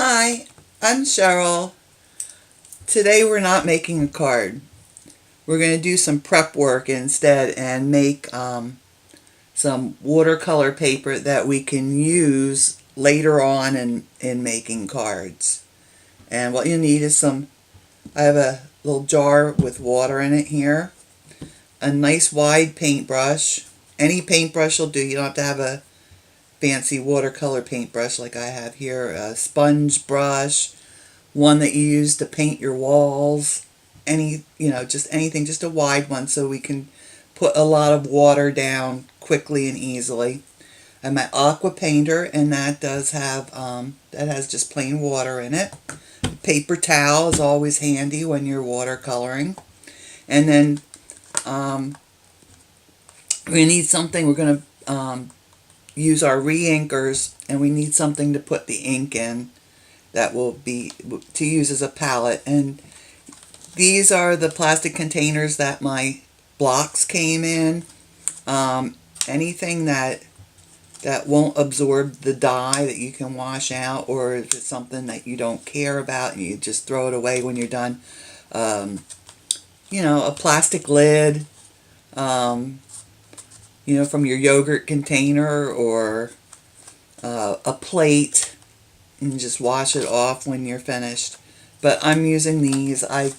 Hi, I'm Cheryl. Today we're not making a card. We're going to do some prep work instead and make some watercolor paper that we can use later on in making cards. And what you need is I have a little jar with water in it here, a nice wide paintbrush. Any paintbrush will do. You don't have to have a fancy watercolor paintbrush like I have here, a sponge brush, one that you use to paint your walls, just anything, just a wide one so we can put a lot of water down quickly and easily. And my aqua painter, and that does have, that has just plain water in it. Paper towel is always handy when you're watercoloring. And then we need something, we're going to use our reinkers, and we need something to put the ink in that will be to use as a palette. And these are the plastic containers that my blocks came in. Anything that won't absorb the dye that you can wash out, or if it's something that you don't care about and you just throw it away when you're done. A plastic lid, from your yogurt container, or a plate, and just wash it off when you're finished. But I'm using these. I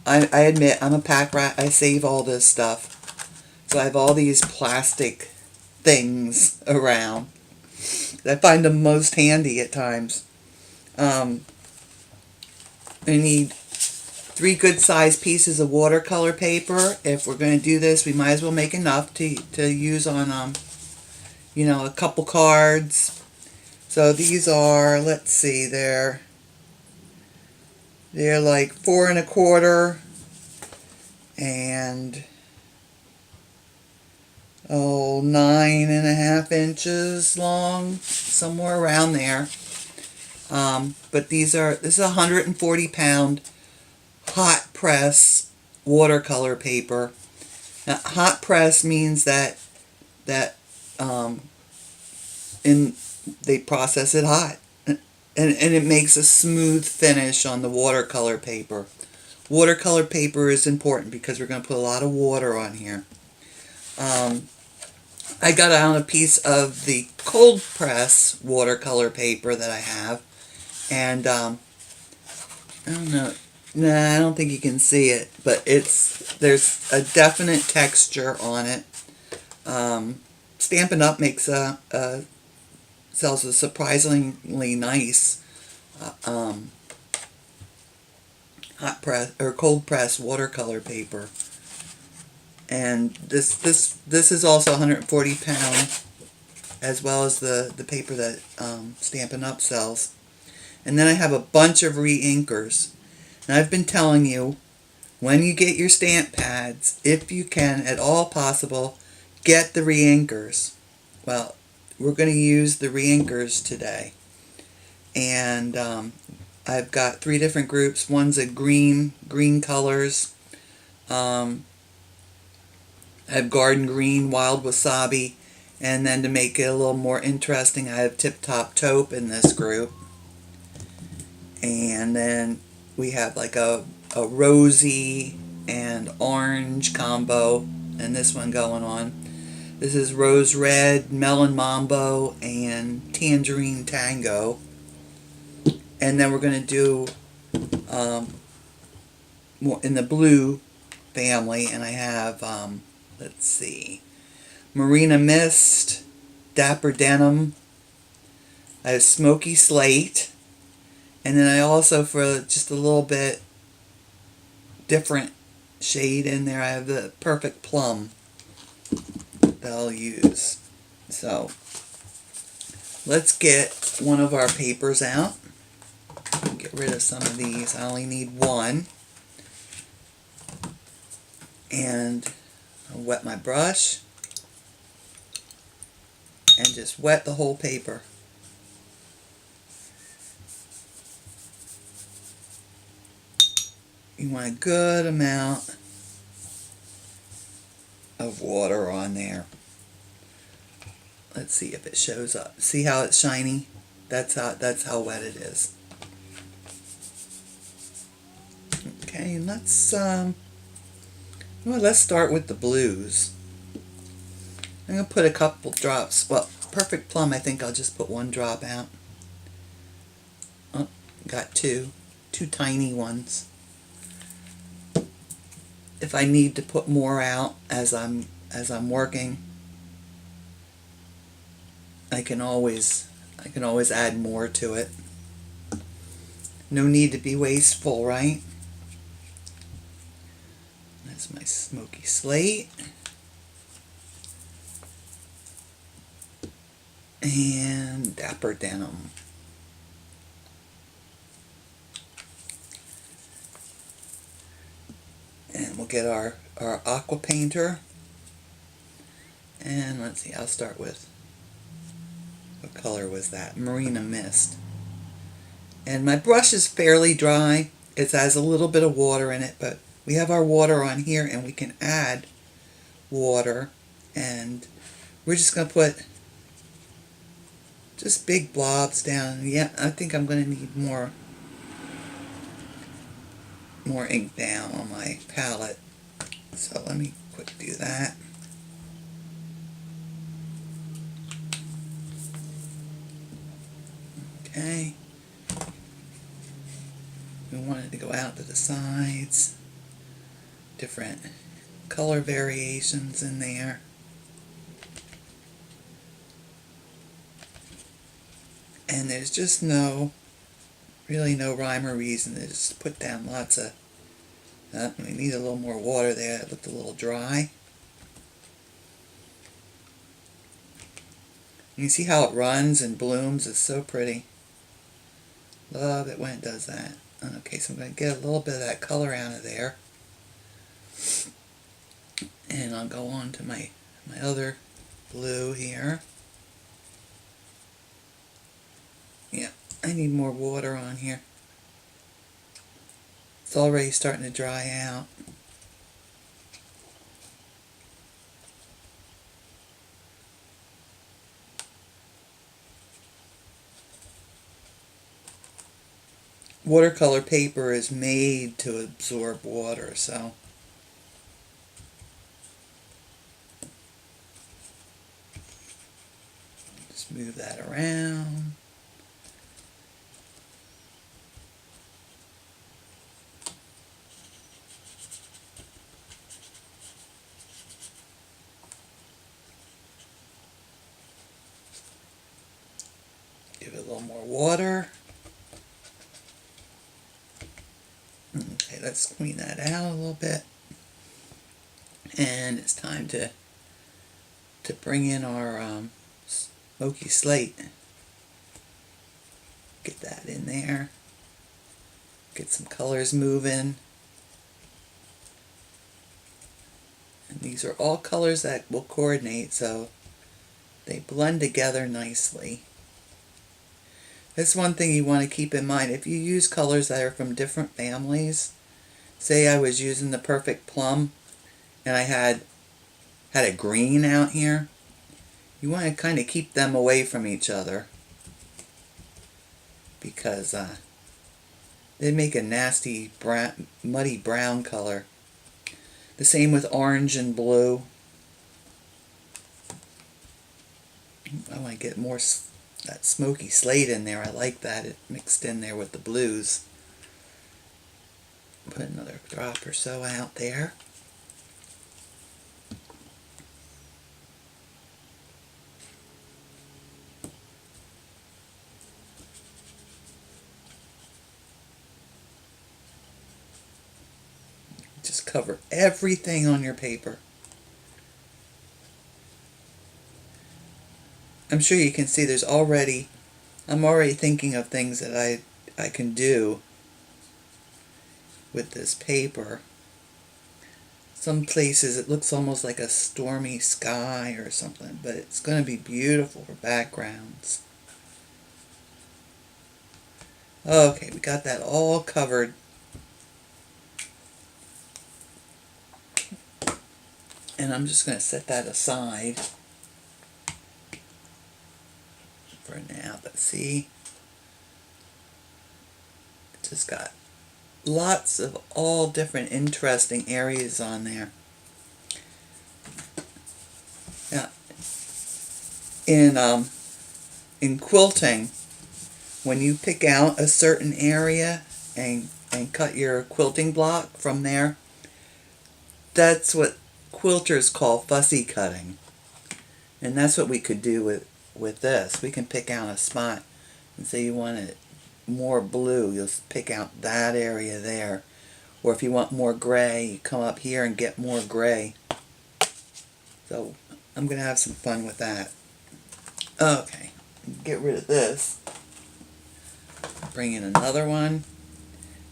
admit I'm a pack rat. I save all this stuff. So I have all these plastic things around. I find them most handy at times. I need 3 good sized pieces of watercolor paper. If we're going to do this, we might as well make enough to use on a couple cards. So these are, let's see, they're like 4 1/4 and 9 1/2 inches long, somewhere around there. But this is a 140-pound hot press watercolor paper. Now, hot press means that they process it hot, and it makes a smooth finish on the watercolor paper. Watercolor paper is important because we're going to put a lot of water on here. I got on a piece of the cold press watercolor paper that I have, and I don't know. Nah, I don't think you can see it, but there's a definite texture on it. Stampin' Up! Sells a surprisingly nice hot press or cold press watercolor paper, and this is also 140 pound, as well as the paper that Stampin' Up! Sells. And then I have a bunch of reinkers. And I've been telling you, when you get your stamp pads, if you can at all possible, get the reinkers. Well, we're going to use the reinkers today. And I've got 3 different groups. One's a green colors. I have garden green, wild wasabi. And then to make it a little more interesting, I have tip top taupe in this group. And then we have like a rosy and orange combo, and this one going on. This is rose red, Melon Mambo, and Tangerine Tango. And then we're going to do more in the blue family, and I have, let's see, Marina Mist, Dapper Denim. I have Smokey Slate. And then I also, for just a little bit different shade in there, I have the Perfect Plum that I'll use. So let's get one of our papers out. Get rid of some of these. I only need one. And I'll wet my brush and just wet the whole paper. You want a good amount of water on there. Let's see if it shows up. See how it's shiny? That's how wet it is. Okay, and let's start with the blues. I'm gonna put a couple drops. Well, Perfect Plum, I think I'll just put one drop out. Oh, got two tiny ones. If I need to put more out as I'm working, I can always add more to it. No need to be wasteful, right? That's my Smokey Slate. And Dapper Denim. And we'll get our aqua painter. And let's see, I'll start with, what color was that? Marina Mist. And my brush is fairly dry. It has a little bit of water in it, but we have our water on here and we can add water. And we're just going to put just big blobs down. Yeah, I think I'm going to need more ink down on my palette. So let me quick do that. Okay. We want it to go out to the sides. Different color variations in there. And there's just really no rhyme or reason to just put down lots of, we need a little more water there. It looked a little dry. You can see how it runs and blooms. It's so pretty. Love it when it does that. Okay, so I'm going to get a little bit of that color out of there. And I'll go on to my other blue here. Yeah, I need more water on here. It's already starting to dry out. Watercolor paper is made to absorb water, so just move that around. Give it a little more water. Okay, let's clean that out a little bit. And it's time to bring in our Smokey Slate. Get that in there. Get some colors moving. And these are all colors that will coordinate, so they blend together nicely. That's one thing you want to keep in mind. If you use colors that are from different families, say I was using the Perfect Plum and I had a green out here, you want to kind of keep them away from each other because they make a nasty brown, muddy brown color. The same with orange and blue. I want to get more that Smokey Slate in there. I like that. It mixed in there with the blues. Put another drop or so out there. Just cover everything on your paper. I'm sure you can see I'm already thinking of things that I can do with this paper. Some places it looks almost like a stormy sky or something, but it's going to be beautiful for backgrounds. Okay, we got that all covered. And I'm just going to set that aside for now. Let's see. Just got lots of all different interesting areas on there. Now, in quilting, when you pick out a certain area and cut your quilting block from there, that's what quilters call fussy cutting. And that's what we could do with this. We can pick out a spot and say you want it more blue, you'll pick out that area there. Or if you want more gray, you come up here and get more gray. So I'm going to have some fun with that. Okay, get rid of this. Bring in another one.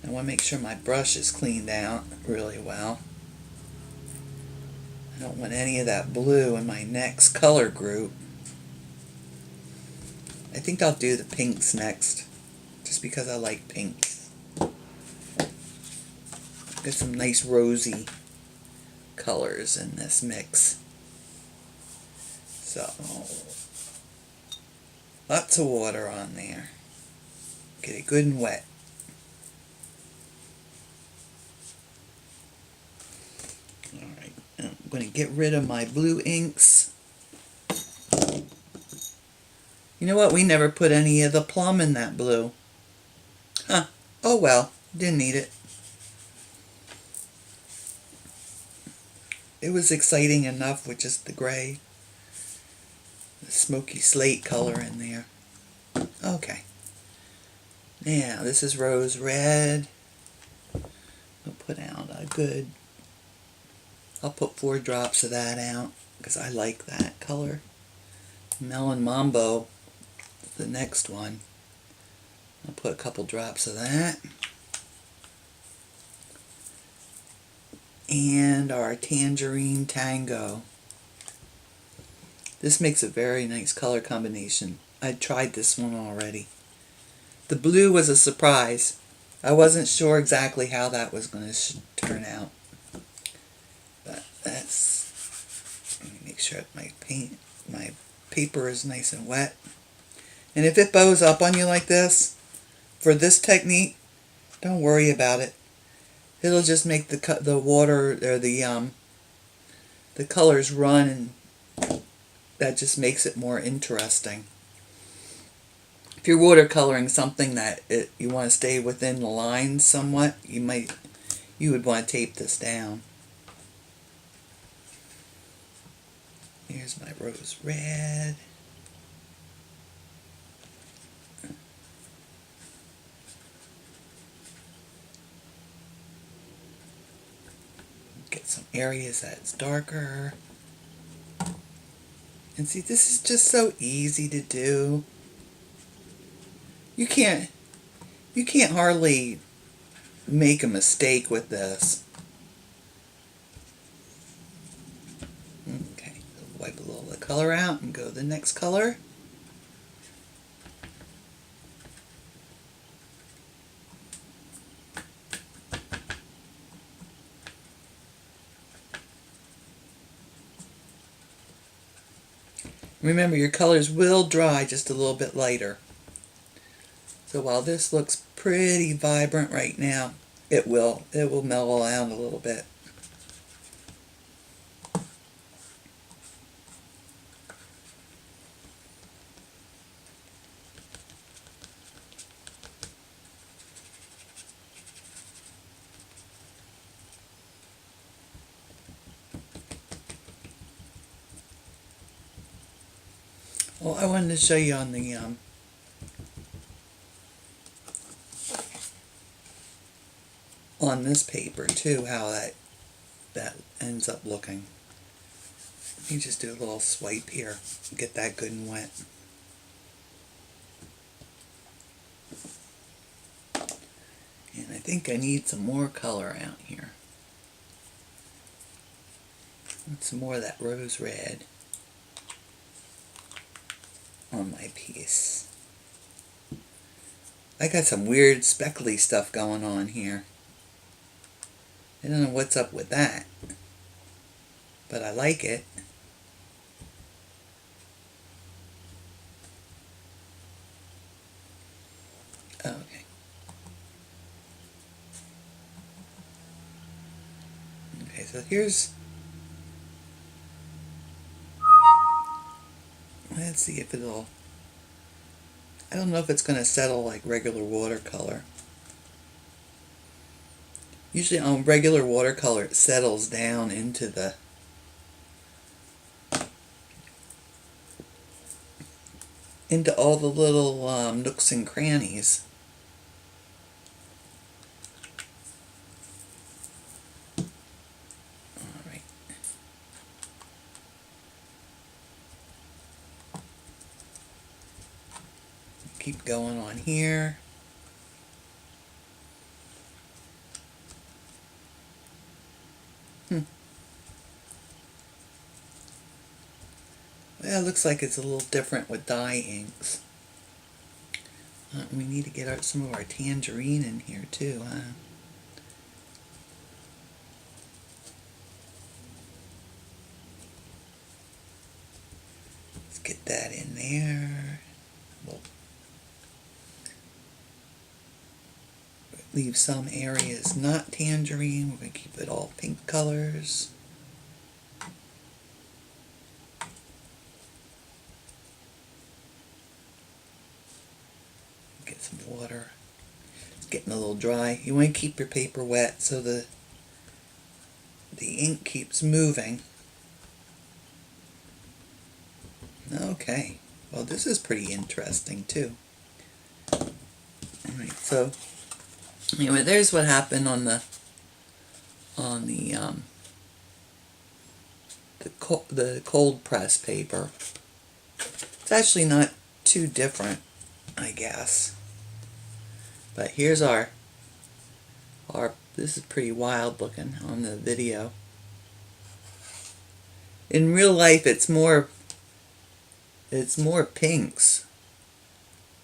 I want to make sure my brush is cleaned out really well. I don't want any of that blue in my next color group. I think I'll do the pinks next, just because I like pinks. Get some nice rosy colors in this mix. So, lots of water on there. Get it good and wet. Alright, I'm going to get rid of my blue inks. You know what? We never put any of the plum in that blue. Huh. Oh well. Didn't need it. It was exciting enough with just the gray. The Smokey Slate color in there. Okay. Now, this is rose red. I'll put out a good... I'll put 4 drops of that out, because I like that color. Melon Mambo, the next one. I'll put a couple drops of that. And our Tangerine Tango. This makes a very nice color combination. I tried this one already. The blue was a surprise. I wasn't sure exactly how that was going to turn out. But that's... Let me make sure my paper is nice and wet. And if it bows up on you like this, for this technique, don't worry about it. It'll just make the water or the colors run, and that just makes it more interesting. If you're watercoloring something that you want to stay within the lines somewhat, you would want to tape this down. Here's my rose red. Get some areas that's darker. And see, this is just so easy to do. You can't hardly make a mistake with this. Okay, wipe a little of the color out and go to the next color. Remember, your colors will dry just a little bit lighter. So while this looks pretty vibrant right now, it will mellow out a little bit. Well, I wanted to show you on the on this paper too, how that ends up looking. Let me just do a little swipe here, get that good and wet. And I think I need some more color out here. And some more of that rose red on my piece. I got some weird speckly stuff going on here. I don't know what's up with that, but I like it. Okay. Okay, so here's, let's see if it'll, I don't know if it's going to settle like regular watercolor. Usually on regular watercolor it settles down into all the little nooks and crannies. Alright. Keep going on here. Well, it looks like it's a little different with dye inks. We need to get some of our tangerine in here too, huh? Let's get that in there. We'll leave some areas not tangerine. We're going to keep it all pink colors. Get some water. It's getting a little dry. You want to keep your paper wet so the ink keeps moving. Okay. Well, this is pretty interesting too. Alright, so anyway, there's what happened on the cold press paper. It's actually not too different, I guess. But here's our this is pretty wild looking on the video. In real life it's more pinks.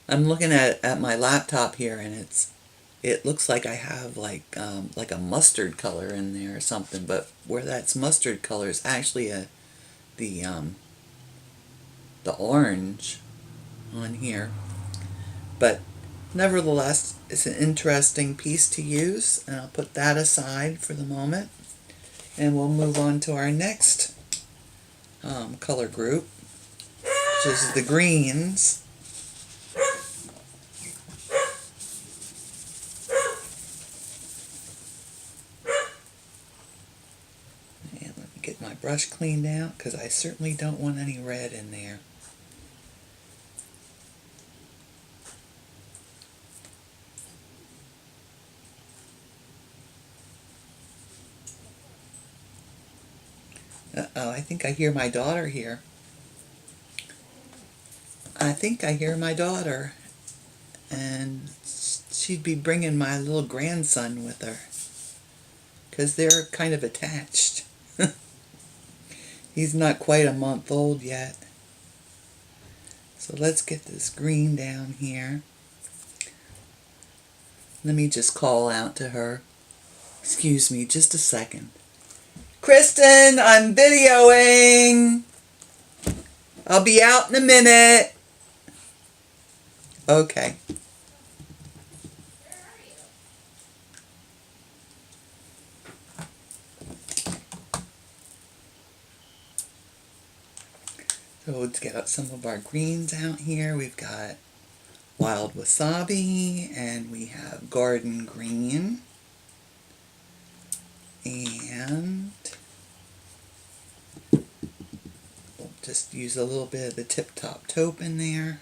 I'm looking at my laptop here and it looks like I have like a mustard color in there or something, but where that's mustard color is actually the orange on here. But nevertheless, it's an interesting piece to use, and I'll put that aside for the moment, and we'll move on to our next color group, which is the greens. And let me get my brush cleaned out, because I certainly don't want any red in there. Uh-oh, I think I hear my daughter here. I think I hear my daughter. And she'd be bringing my little grandson with her. Because they're kind of attached. He's not quite a month old yet. So let's get this green down here. Let me just call out to her. Excuse me, just a second. Kristen, I'm videoing. I'll be out in a minute. Okay. So let's get out some of our greens out here. We've got wild wasabi and we have garden green. And we'll just use a little bit of the Tip Top Taupe in there.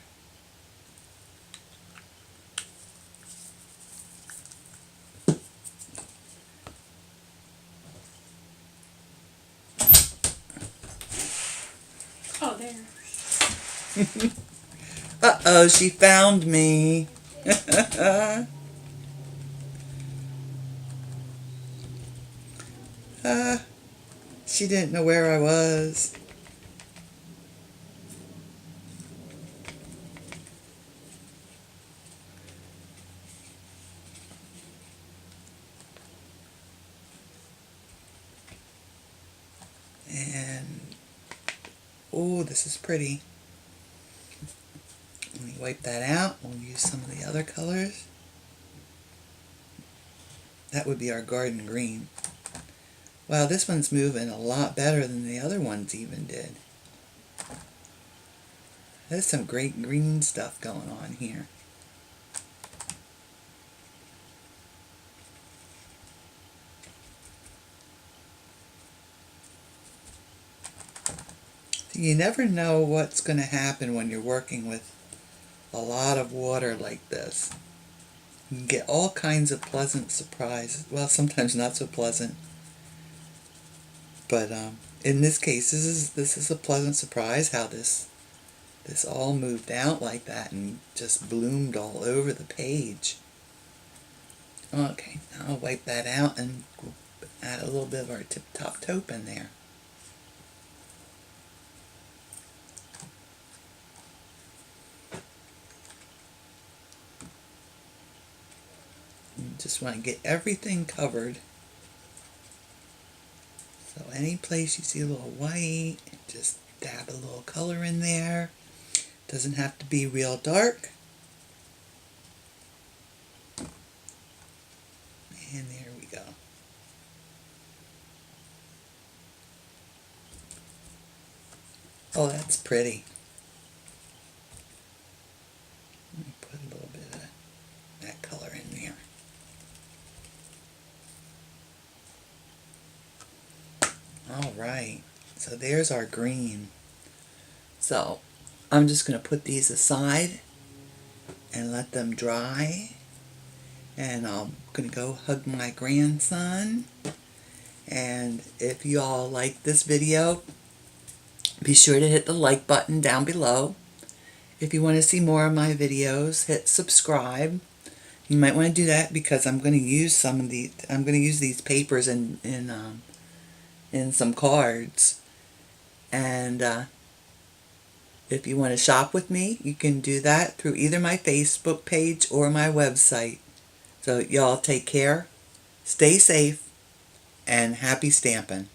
Oh, there. Uh-oh, she found me. She didn't know where I was. And, oh, this is pretty. Let me wipe that out. We'll use some of the other colors. That would be our garden green. Wow, this one's moving a lot better than the other ones even did. There's some great green stuff going on here. You never know what's going to happen when you're working with a lot of water like this. You can get all kinds of pleasant surprises. Well, sometimes not so pleasant. But in this case, this is a pleasant surprise how this all moved out like that and just bloomed all over the page. Okay, now I'll wipe that out and add a little bit of our tip-top taupe in there. You just want to get everything covered. So any place you see a little white, just dab a little color in there. Doesn't have to be real dark. And there we go. Oh, that's pretty. Let me put a little bit of that color in there. Alright, so there's our green. So I'm just going to put these aside and let them dry. And I'm going to go hug my grandson. And if you all like this video, be sure to hit the like button down below. If you want to see more of my videos, hit subscribe. You might want to do that because I'm going to use some of the these papers in some cards. And if you want to shop with me, you can do that through either my Facebook page or my website. So y'all take care, stay safe, and happy stamping.